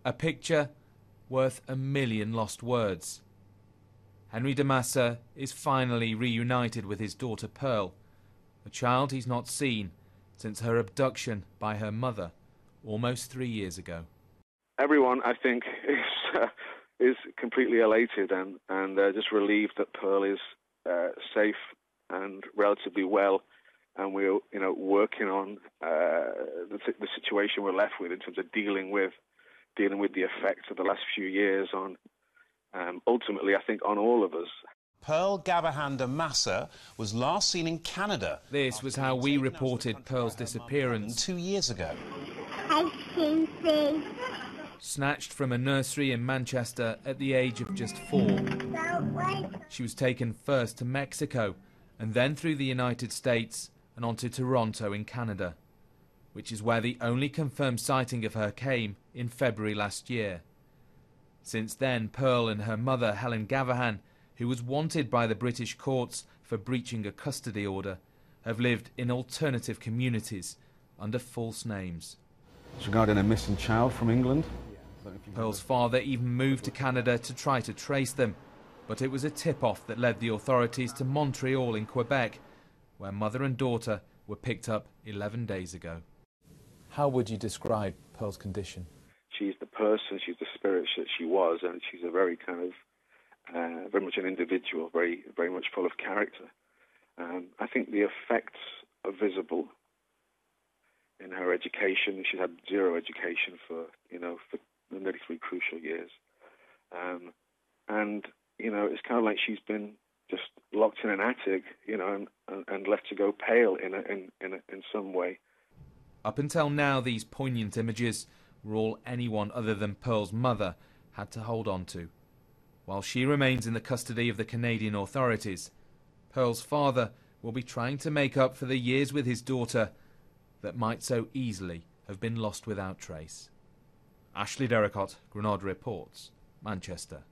A picture worth a million lost words. Henry de Massa is finally reunited with his daughter Pearl, a child he's not seen since her abduction by her mother almost 3 years ago. Everyone, I think, is completely elated and just relieved that Pearl is safe and relatively well, and we're working on the situation we're left with in terms of dealing with the effects of the last few years on ultimately, I think, on all of us. Pearl Gavahan de Massa was last seen in Canada. This was how we reported Pearl's disappearance 2 years ago. Snatched from a nursery in Manchester at the age of just 4. She was taken first to Mexico and then through the United States and on to Toronto in Canada, which is where the only confirmed sighting of her came in February last year. Since then, Pearl and her mother, Helen Gavahan, who was wanted by the British courts for breaching a custody order, have lived in alternative communities under false names. It's regarding a missing child from England. Pearl's father even moved to Canada to try to trace them, but it was a tip-off that led the authorities to Montreal in Quebec, where mother and daughter were picked up 11 days ago. How would you describe Pearl's condition? She's the person, she's the spirit that she was, and she's a very kind of, very much an individual, very much full of character. I think the effects are visible in her education. She's had zero education for nearly 3 crucial years. And it's kind of like she's been just locked in an attic, and left to go pale in some way. Up until now, these poignant images were all anyone other than Pearl's mother had to hold on to. While she remains in the custody of the Canadian authorities, Pearl's father will be trying to make up for the years with his daughter that might so easily have been lost without trace. Ashley Derricott, Granada Reports, Manchester.